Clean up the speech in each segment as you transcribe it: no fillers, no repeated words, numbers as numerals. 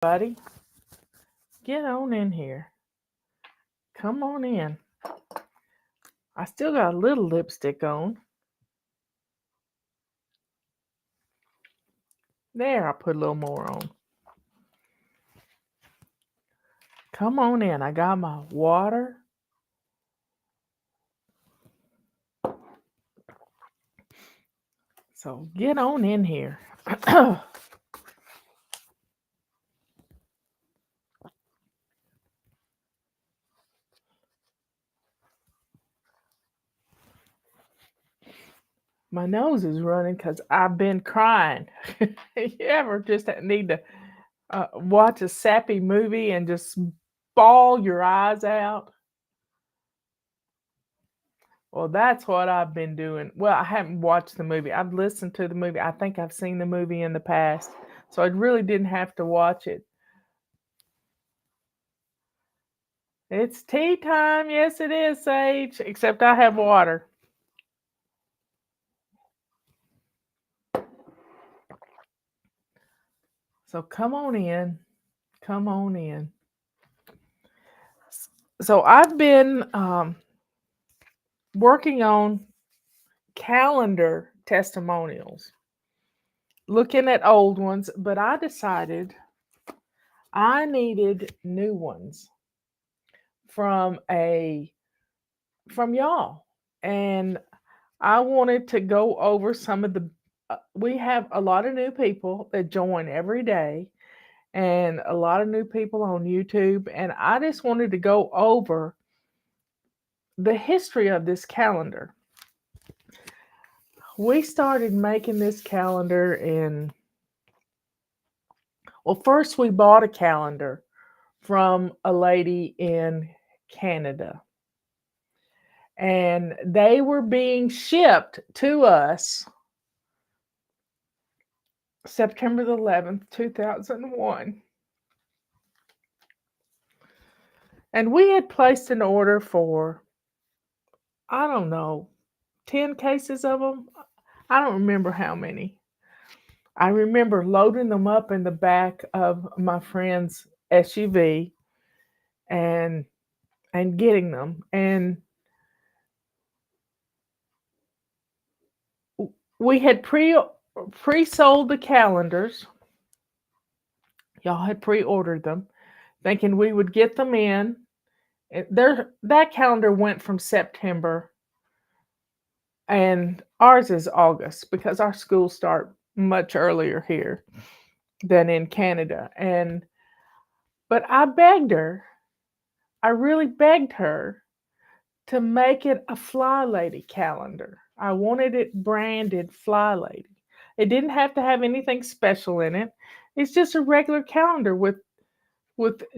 Buddy, get on in here. Come on in. I still got a little lipstick on. There, I put a little more on. Come on in. I got my water. So get on in here. My nose is running because I've been crying. You ever just need to watch a sappy movie and just bawl your eyes out? Well, that's what I've been doing. Well, I haven't watched the movie. I've listened to the movie. I think I've seen the movie in the past. So I really didn't have to watch it. It's tea time. Yes, it is, Sage. Except I have water. So come on in. Come on in. So I've been working on calendar testimonials, looking at old ones, but I decided I needed new ones from y'all, and I wanted to go over some of the. We have a lot of new people that join every day, and a lot of new people on YouTube, and I just wanted to go over the history of this calendar. We started making this calendar in. Well, first we bought a calendar from a lady in Canada, and they were being shipped to us September the 11th, 2001. And we had placed an order for, I don't know, 10 cases of them. I don't remember how many. I remember loading them up in the back of my friend's SUV and getting them. And we had pre-sold the calendars. Y'all had pre-ordered them, thinking we would get them in. That calendar went from September, and ours is August because our schools start much earlier here than in Canada. But I begged her, I really begged her to make it a Fly Lady calendar. I wanted it branded Fly Lady. It didn't have to have anything special in it. It's just a regular calendar with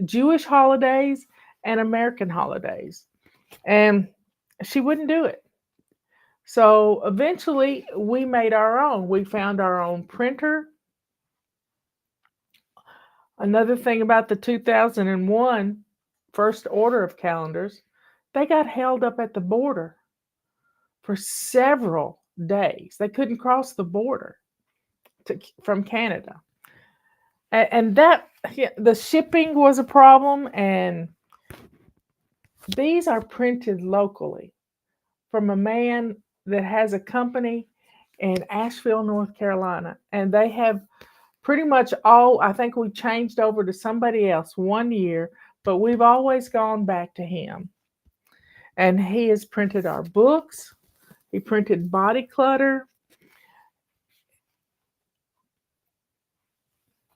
Jewish holidays and American holidays. And she wouldn't do it. So eventually we made our own. We found our own printer. Another thing about the 2001 first order of calendars, they got held up at the border for several days. They couldn't cross the border from Canada. And that, yeah, the shipping was a problem. And these are printed locally from a man that has a company in Asheville, North Carolina. And they have pretty much all, I think we changed over to somebody else one year, but we've always gone back to him. And he has printed our books. He printed Body Clutter.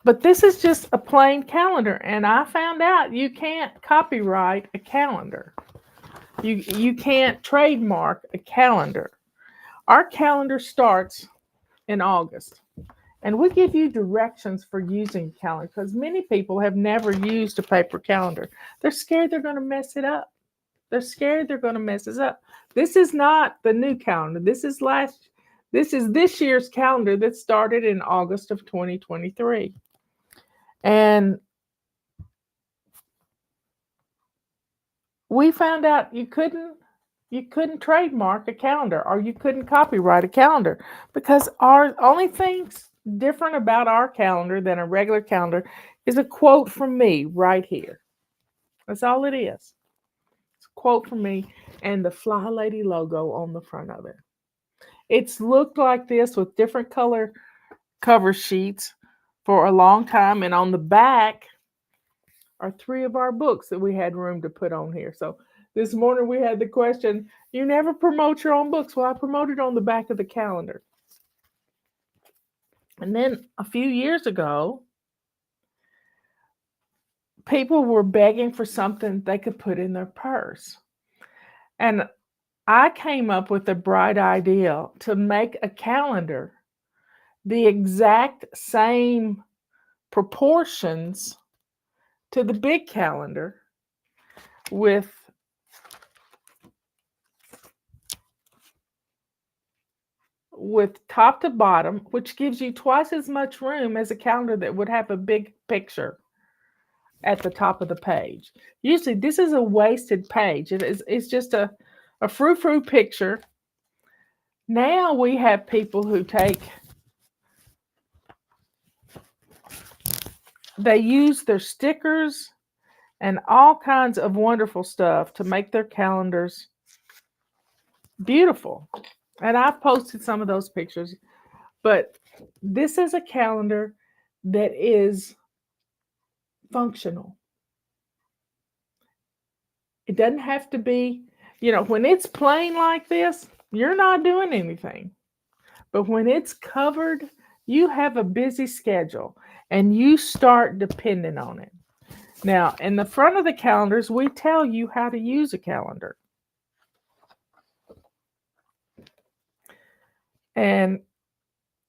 But this is just a plain calendar, and I found out you can't copyright a calendar. You can't trademark a calendar. Our calendar starts in August, and we give you directions for using a calendar because many people have never used a paper calendar. They're scared they're going to mess it up. They're scared they're going to mess us up. This is not the new calendar. This is this year's calendar that started in August of 2023. And we found out you couldn't trademark a calendar or you couldn't copyright a calendar because our only things different about our calendar than a regular calendar is a quote from me right here. That's all it is. It's a quote from me and the Fly Lady logo on the front of it. It's looked like this with different color cover sheets for a long time, and on the back are 3 of our books that we had room to put on here. So this morning we had the question, you never promote your own books. Well, I promoted on the back of the calendar. And then a few years ago, people were begging for something they could put in their purse. And I came up with a bright idea to make a calendar the exact same proportions to the big calendar with top to bottom, which gives you twice as much room as a calendar that would have a big picture at the top of the page. Usually this is a wasted page. It's just a frou-frou picture. Now we have people who they use their stickers and all kinds of wonderful stuff to make their calendars beautiful. And I've posted some of those pictures, but this is a calendar that is functional. It doesn't have to be, when it's plain like this, you're not doing anything. But when it's covered, you have a busy schedule and you start depending on it. Now, in the front of the calendars, we tell you how to use a calendar. And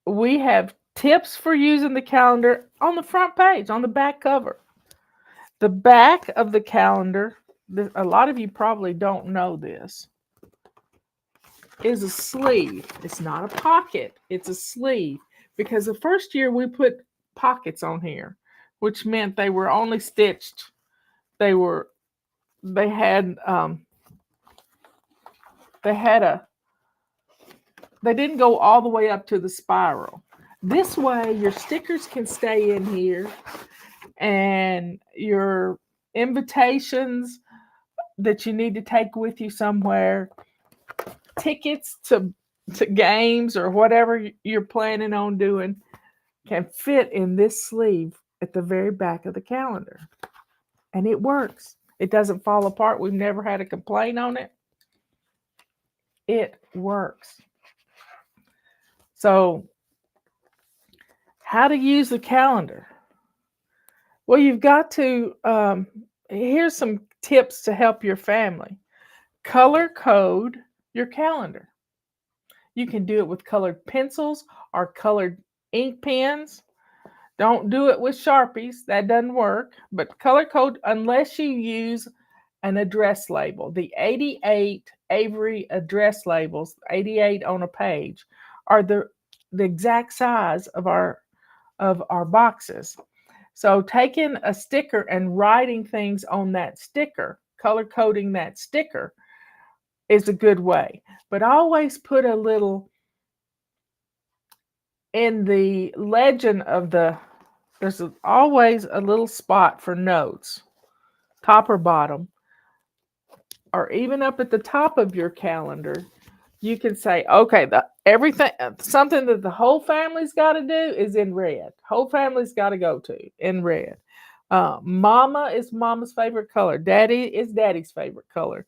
we have tips for using the calendar on the front page, on the back cover. The back of the calendar, a lot of you probably don't know this, is a sleeve. It's not a pocket, it's a sleeve. Because the first year we put pockets on here, which meant they were only stitched. They didn't go all the way up to the spiral. This way your stickers can stay in here and your invitations that you need to take with you somewhere, tickets to games or whatever you're planning on doing, can fit in this sleeve at the very back of the calendar. And it works. It doesn't fall apart. We've never had a complaint on it. It works. So, how to use the calendar? Well, you've got to, here's some tips to help your family. Color code your calendar. You can do it with colored pencils or colored ink pens. Don't do it with Sharpies. That doesn't work. But color code, unless you use an address label. The 88 Avery address labels, 88 on a page, are the exact size of our boxes. So taking a sticker and writing things on that sticker, color coding that sticker, is a good way. But always put a little in the legend of there's always a little spot for notes, top or bottom, or even up at the top of your calendar. You can say, okay, everything, something that the whole family's got to do is in red. Whole family's got to go to in red. Mama is mama's favorite color. Daddy is daddy's favorite color.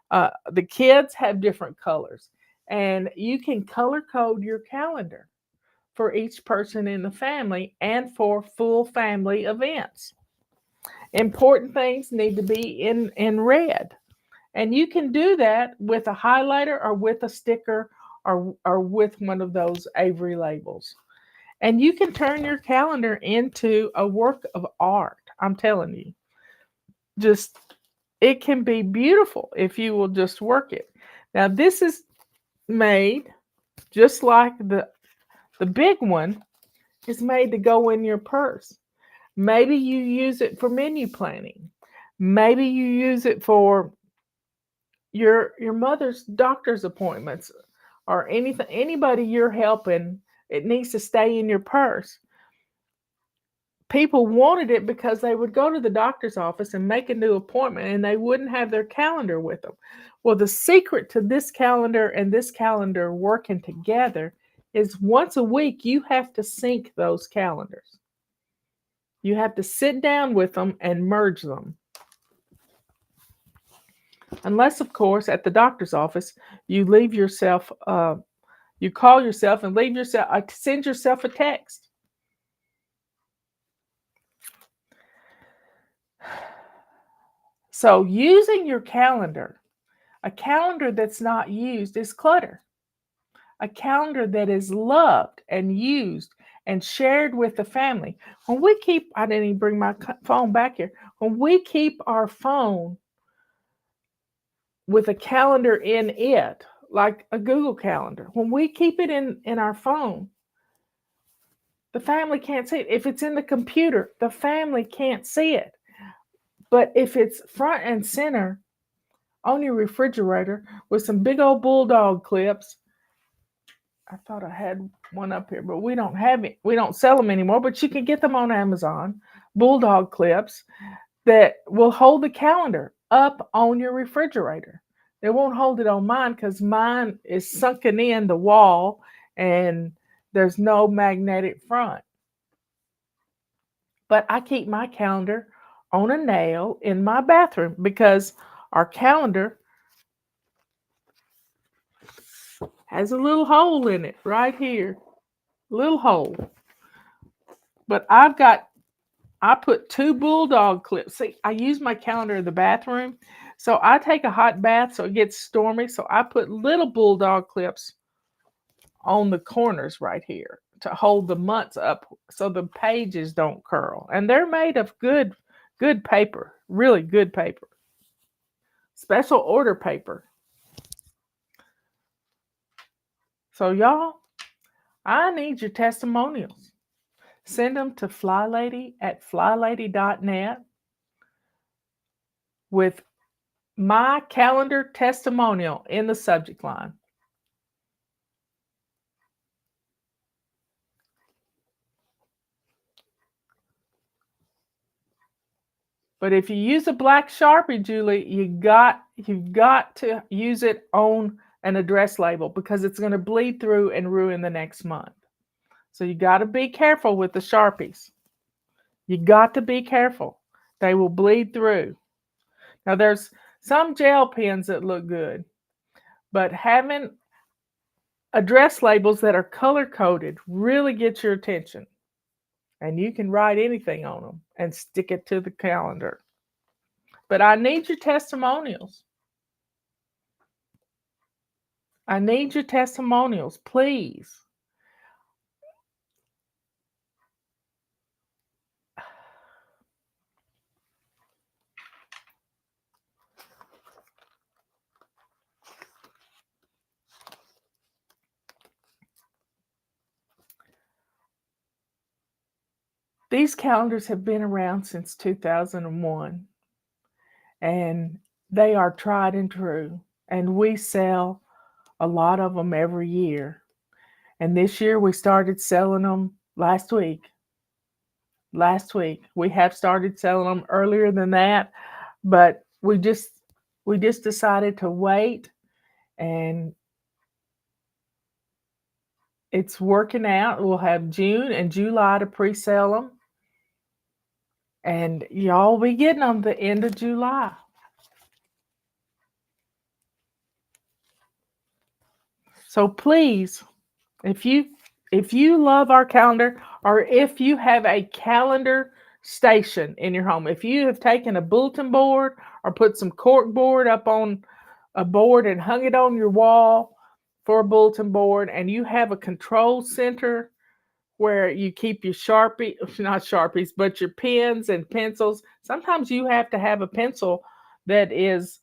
The kids have different colors. And you can color code your calendar for each person in the family and for full family events. Important things need to be in red. And you can do that with a highlighter or with a sticker or with one of those Avery labels. And you can turn your calendar into a work of art. I'm telling you. It can be beautiful if you will just work it. Now, this is made just like the big one is made to go in your purse. Maybe you use it for menu planning. Maybe you use it for your mother's doctor's appointments or anything, anybody you're helping It needs to stay in your purse. People wanted it because they would go to the doctor's office and make a new appointment and they wouldn't have their calendar with them. Well, the secret to this calendar and this calendar working together is once a week you have to sync those calendars. You have to sit down with them and merge them. Unless, of course, at the doctor's office, you leave yourself, you call yourself and leave yourself, send yourself a text. So using your calendar, a calendar that's not used is clutter. A calendar that is loved and used and shared with the family. When we keep, I didn't even bring my phone back here. When we keep our phone with a calendar in it, like a Google Calendar, when we keep it in our phone, the family can't see it. If it's in the computer, the family can't see it. But if it's front and center on your refrigerator with some big old bulldog clips, I thought I had one up here, but we don't have it. We don't sell them anymore, but you can get them on Amazon. Bulldog clips that will hold the calendar up on your refrigerator. They won't hold it on mine because mine is sunken in the wall and there's no magnetic front. But I keep my calendar on a nail in my bathroom because our calendar has a little hole in it right here. Little hole. But I put 2 bulldog clips. See, I use my calendar in the bathroom. So I take a hot bath so it gets stormy. So I put little bulldog clips on the corners right here to hold the months up so the pages don't curl. And they're made of good paper, really good paper. Special order paper. So y'all, I need your testimonials. Send them to flylady@flylady.net with my calendar testimonial in the subject line. But if you use a black Sharpie, Julie, you've got to use it on an address label because it's going to bleed through and ruin the next month. So you got to be careful with the Sharpies. You got to be careful. They will bleed through. Now there's some gel pens that look good, but having address labels that are color coded really gets your attention. And you can write anything on them and stick it to the calendar. But I need your testimonials. I need your testimonials, please. These calendars have been around since 2001, and they are tried and true. And we sell a lot of them every year. And this year we started selling them last week. We have started selling them earlier than that, but we just decided to wait, and it's working out. We'll have June and July to pre-sell them, and y'all will be getting them the end of July. So please, if you love our calendar, or if you have a calendar station in your home, if you have taken a bulletin board or put some cork board up on a board and hung it on your wall for a bulletin board, and you have a control center where you keep your not Sharpies, but your pens and pencils. Sometimes you have to have a pencil that is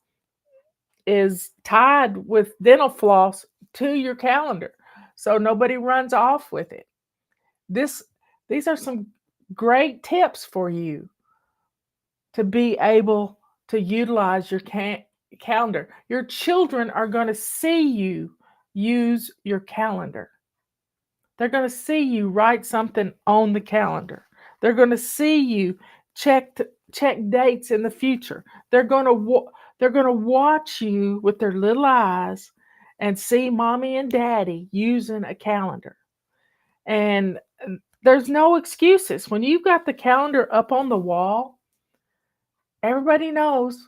tied with dental floss to your calendar so nobody runs off with it. These are some great tips for you to be able to utilize your calendar. Your children are going to see you use your calendar. They're going to see you write something on the calendar. They're going to see you check dates in the future. They're going to watch you with their little eyes and see mommy and daddy using a calendar. And there's no excuses. When you've got the calendar up on the wall, everybody knows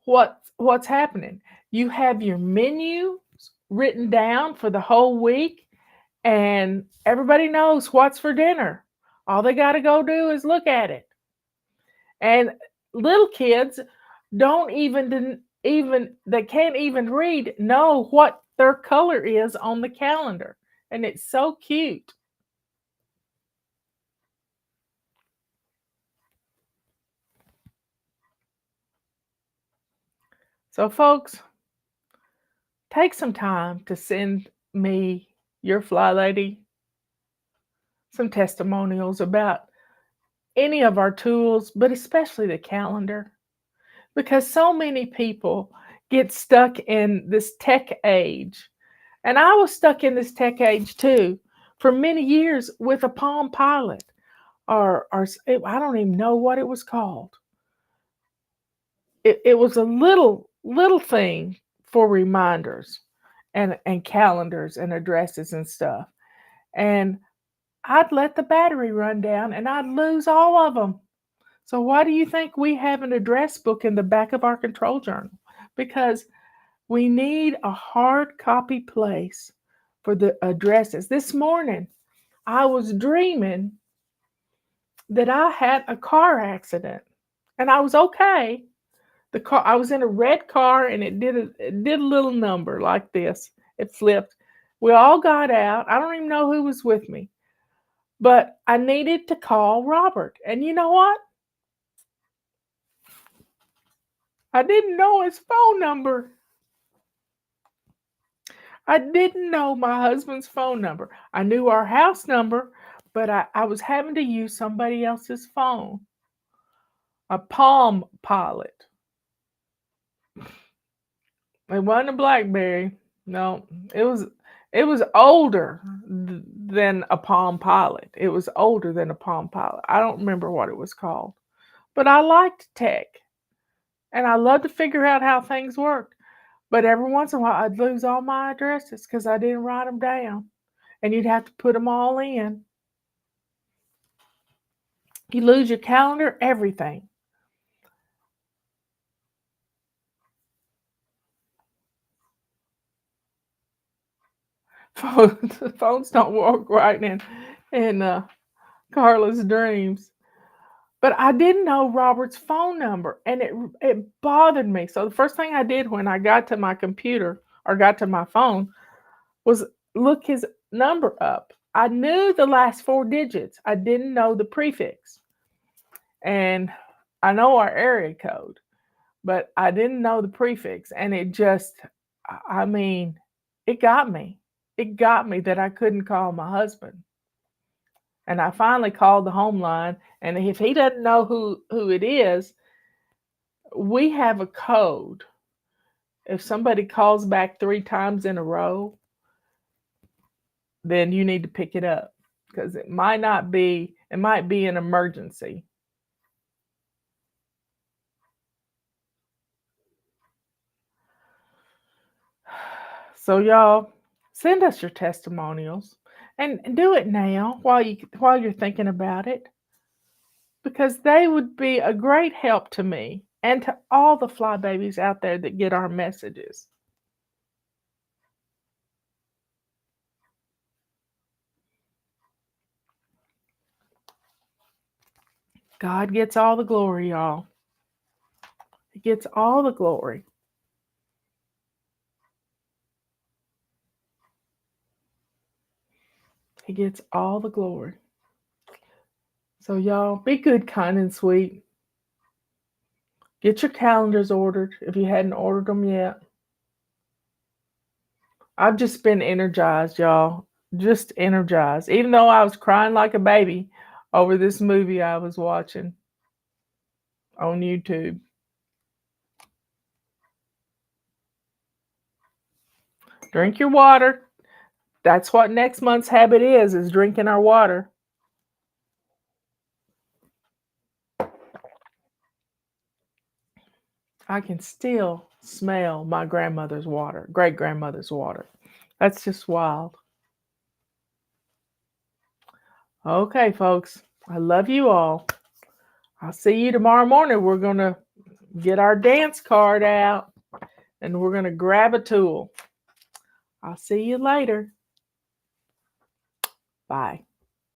what's happening. You have your menu written down for the whole week, and everybody knows what's for dinner. All they got to go do is look at it. And little kids don't even they can't even read know what their color is on the calendar, and it's so cute. So folks, take some time to send me, your fly lady, some testimonials about any of our tools, but especially the calendar, because so many people get stuck in this tech age. And I was stuck in this tech age too for many years with a Palm Pilot, or I don't even know what it was called. It was a little thing for reminders and calendars and addresses and stuff. And I'd let the battery run down and I'd lose all of them. So why do you think we have an address book in the back of our control journal? Because we need a hard copy place for the addresses. This morning, I was dreaming that I had a car accident and I was okay. I was in a red car and it did a little number like this. It flipped. We all got out. I don't even know who was with me. But I needed to call Robert. And you know what? I didn't know his phone number. I didn't know my husband's phone number. I knew our house number, but I was having to use somebody else's phone. A Palm Pilot. It wasn't a BlackBerry. No, it was older than a Palm Pilot. It was older than a Palm Pilot. I don't remember what it was called. But I liked tech. And I loved to figure out how things worked. But every once in a while I'd lose all my addresses because I didn't write them down. And you'd have to put them all in. You lose your calendar, everything. Phones don't work right in Carla's dreams. But I didn't know Robert's phone number, and it bothered me. So the first thing I did when I got to my computer or got to my phone was look his number up. I knew the last 4 digits. I didn't know the prefix. And I know our area code, but I didn't know the prefix. And it just, I mean, it got me. It got me that I couldn't call my husband. And I finally called the home line. And if he doesn't know who it is, we have a code. If somebody calls back 3 times in a row, then you need to pick it up because it might be an emergency. So y'all, send us your testimonials and do it now while you're thinking about it, because they would be a great help to me and to all the fly babies out there that get our messages. God gets all the glory, y'all. He gets all the glory. He gets all the glory. So y'all, be good, kind, and sweet. Get your calendars ordered if you hadn't ordered them yet. I've just been energized, y'all. Just energized. Even though I was crying like a baby over this movie I was watching on YouTube. Drink your water. That's what next month's habit is drinking our water. I can still smell my grandmother's water, great-grandmother's water. That's just wild. Okay, folks, I love you all. I'll see you tomorrow morning. We're going to get our dance card out and we're going to grab a tool. I'll see you later. Bye.